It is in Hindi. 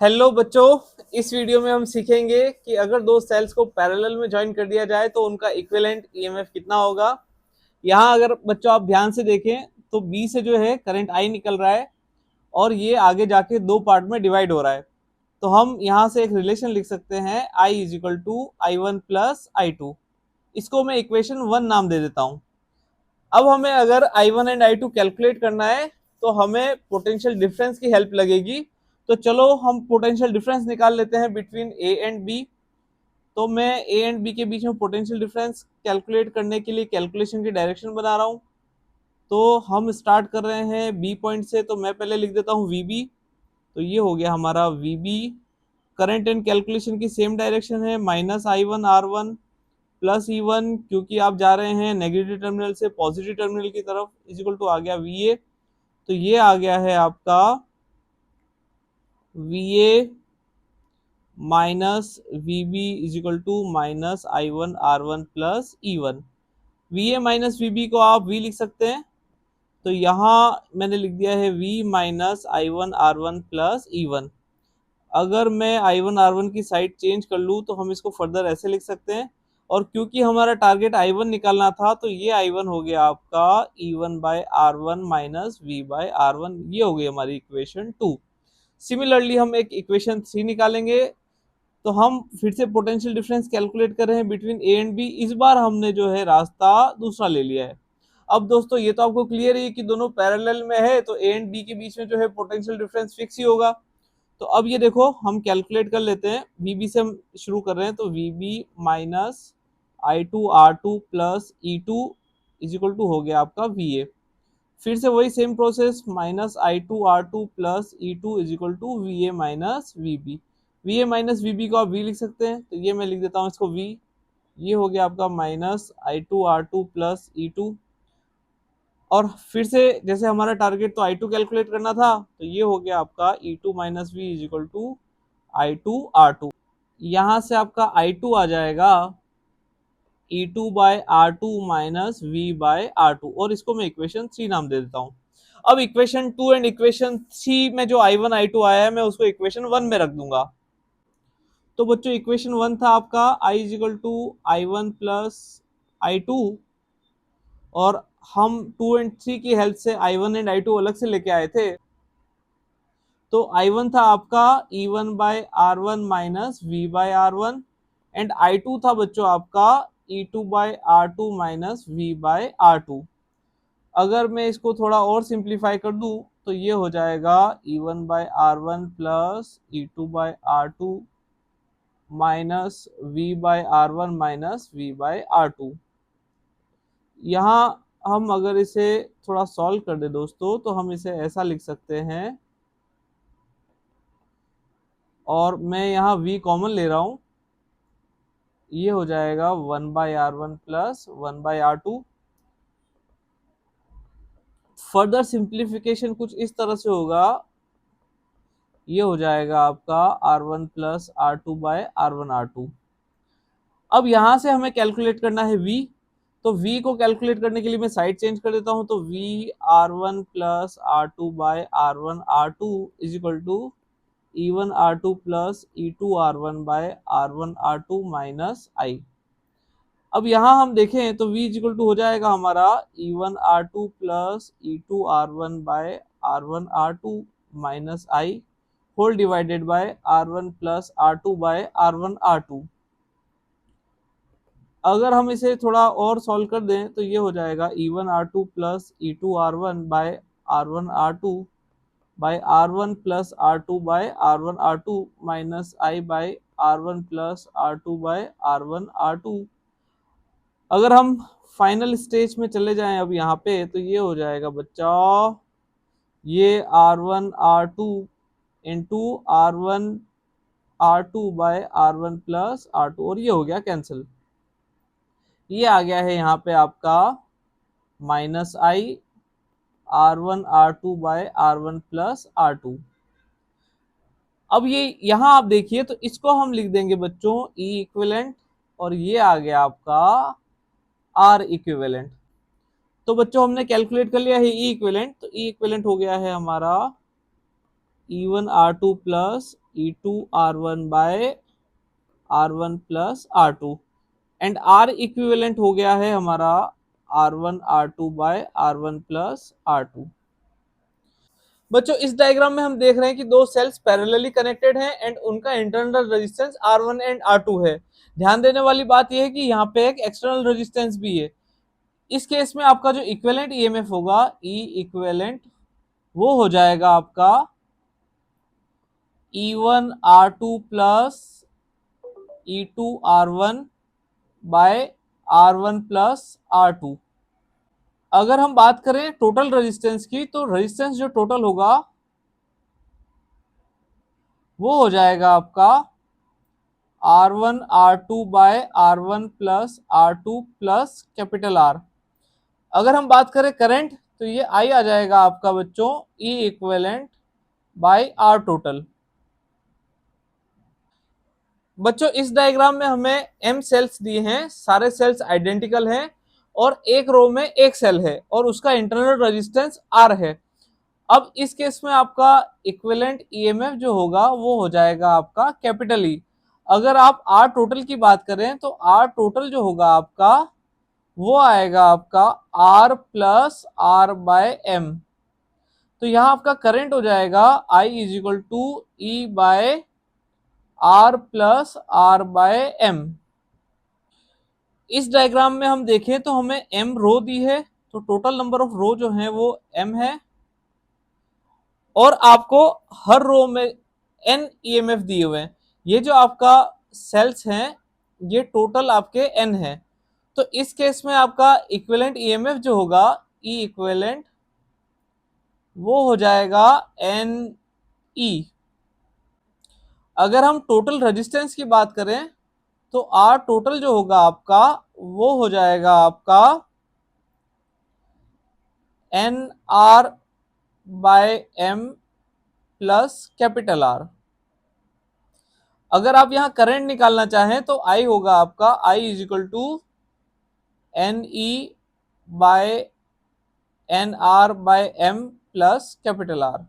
हेलो बच्चों। इस वीडियो में हम सीखेंगे कि अगर दो सेल्स को पैरेलल में ज्वाइन कर दिया जाए तो उनका इक्विवेलेंट ईएमएफ कितना होगा। यहाँ अगर बच्चों आप ध्यान से देखें तो बी से जो है करंट आई निकल रहा है और ये आगे जाके दो पार्ट में डिवाइड हो रहा है। तो हम यहाँ से एक रिलेशन लिख सकते हैं I is equal to I one plus I two. इसको मैं इक्वेशन वन नाम दे देता हूँ। अब हमें अगर I one and I two calculate करना है तो हमें पोटेंशियल डिफरेंस की हेल्प लगेगी। तो चलो हम पोटेंशियल डिफरेंस निकाल लेते हैं बिटवीन ए एंड बी। तो मैं ए एंड बी के बीच में पोटेंशियल डिफरेंस कैलकुलेट करने के लिए कैलकुलेशन की डायरेक्शन बना रहा हूँ। तो हम स्टार्ट कर रहे हैं बी पॉइंट से, तो मैं पहले लिख देता हूँ वी बी। तो ये हो गया हमारा V B. Current and calculation की सेम डायरेक्शन है, minus I one R one plus E one, क्योंकि आप जा रहे हैं नेगेटिव टर्मिनल से पॉजिटिव टर्मिनल की तरफ, इज इक्वल टू आ गया वी ए। तो ये आ गया है आपका V A minus V B is equal to minus I one R one plus E one. V A minus V B को आप वी लिख सकते हैं। तो यहाँ मैंने लिख दिया है V minus I one R one plus E one. अगर मैं आई वन आर वन की साइड चेंज कर लूँ तो हम इसको फर्दर ऐसे लिख सकते हैं। और क्योंकि हमारा टारगेट आई वन निकालना था तो ये आई वन हो गया आपका E one by R one minus V by R one. ये हो गई हमारी इक्वेशन टू। सिमिलरली हम एक इक्वेशन थ्री निकालेंगे। तो हम फिर से पोटेंशियल डिफरेंस कैलकुलेट कर रहे हैं बिटवीन ए एंड बी। इस बार हमने जो है रास्ता दूसरा ले लिया है। अब दोस्तों ये तो आपको क्लियर है कि दोनों पैरेलल में है तो ए एंड बी के बीच में जो है पोटेंशियल डिफरेंस फिक्स ही होगा। तो अब ये देखो हम कैलकुलेट कर लेते हैं। वीबी से हम शुरू कर रहे हैं, तो V B minus I two R two plus E two is equal to हो गया आपका वी ए। फिर से वही same process, minus I two R two plus E two is equal to V A minus V B. V A minus V B को आप वी लिख सकते हैं, तो ये मैं लिख देता हूँ इसको वी। ये हो गया आपका minus I two R two plus E two. और फिर से जैसे हमारा टारगेट तो आई टू कैलकुलेट करना था, तो ये हो गया आपका E two minus V is equal to I two R two. यहाँ से आपका आई टू आ जाएगा E two by R two minus V by R two, और इसको मैं इक्वेशन थ्री नाम दे देता हूँ। अब equation two and equation three में जो आई वन आई टू आया है मैं उसको इक्वेशन वन में रख दूंगा। तो बच्चों इक्वेशन वन था आपका I is equal to I one plus I two, और हम टू एंड थ्री की हेल्प से I one and I two अलग से लेके आए थे। तो आई वन था आपका E one by R one minus V by R one, and I two था बच्चों आपका E two by R two minus V by R two. अगर मैं इसको थोड़ा और सिंप्लीफाई कर दूं तो ये हो जाएगा E one by R one plus E two by R two minus V by R one minus V by R two. यहाँ हम अगर इसे थोड़ा सॉल्व कर दे दोस्तों तो हम इसे ऐसा लिख सकते हैं, और मैं यहाँ v कॉमन ले रहा हूँ। ये हो जाएगा one by R one plus one by R two. Further simplification कुछ इस तरह से होगा, ये हो जाएगा आपका R one plus R two by R one R two. अब यहां से हमें कैलकुलेट करना है v। तो v को कैलकुलेट करने के लिए मैं साइड चेंज कर देता हूं, तो v R one plus R two by R one R two is equal to E one R two plus E two R one by R one R two minus I. अब यहाँ हम देखें तो v इक्वल टू हो जाएगा हमारा E one R two plus E two R one by R one R two minus I whole divided by R one plus R two by R one R two. अगर हम इसे थोड़ा और सॉल्व कर दें तो ये हो जाएगा E one R two plus E two R one by R one R two by R one plus R two by R one R two minus I by R one plus R two by R one R two. अगर हम फाइनल स्टेज में चले जाएं अब यहाँ पे तो ये हो जाएगा बच्चा, ये R one R two into R one R two by R one plus R two, और ये हो गया कैंसिल। ये आ गया है यहाँ पे आपका minus I R one R two by R one plus R two. अब ये यहाँ आप देखिए तो इसको हम लिख देंगे बच्चों ई इक्विवेलेंट, और ये आ गया आपका आर इक्विवेलेंट। तो बच्चों हमने कैलकुलेट कर लिया है ई इक्विवेलेंट, तो ई इक्विवेलेंट हो गया है हमारा E one R two plus E2R1 by R1 plus R2 and R equivalent हो गया है हमारा R1 R2 by R1 plus R2। बच्चों इस डायग्राम में हम देख रहे हैं कि दो सेल्स पैरेलली कनेक्टेड हैं एंड उनका internal resistance R1 and R2 है। ध्यान देने वाली बात यह है कि यहाँ पे एक एक्सटर्नल रेजिस्टेंस भी है। इस केस में आपका जो इक्विवेलेंट ईएमएफ होगा ई इक्विवेलेंट वो हो जाएगा आपका E1 R2 plus E2 R1 bye R1 plus R2। अगर हम बात करें टोटल रेजिस्टेंस की तो रेजिस्टेंस जो टोटल होगा वो हो जाएगा आपका R1 R2 by R1 plus R2 plus capital R। अगर हम बात करें करंट तो ये I आ जाएगा आपका बच्चों E equivalent by R total. बच्चों इस डायग्राम में हमें m सेल्स दिए हैं, सारे सेल्स आइडेंटिकल हैं और एक रो में एक सेल है और उसका इंटरनल रेजिस्टेंस R है। अब इस केस में आपका इक्विवेलेंट ईएमएफ जो होगा वो हो जाएगा आपका कैपिटल E। अगर आप R टोटल की बात करें तो R टोटल जो होगा आपका वो आएगा आपका R plus R by M. तो यहाँ आपका करंट हो जाएगा I is equal to E by R plus R by M. इस डायग्राम में हम देखें तो हमें m रो दी है, तो टोटल नंबर ऑफ रो जो है वो m है और आपको हर रो में n ईएमएफ दिए हुए हैं। ये जो आपका सेल्स हैं ये टोटल आपके n है। तो इस केस में आपका इक्विवेलेंट ईएमएफ जो होगा ई इक्विवेलेंट वो हो जाएगा एन ई। अगर हम टोटल रेजिस्टेंस की बात करें तो आर टोटल जो होगा आपका वो हो जाएगा आपका N R by M plus capital R. अगर आप यहां करंट निकालना चाहें तो आई होगा आपका I is equal to N E by N R by M plus capital are.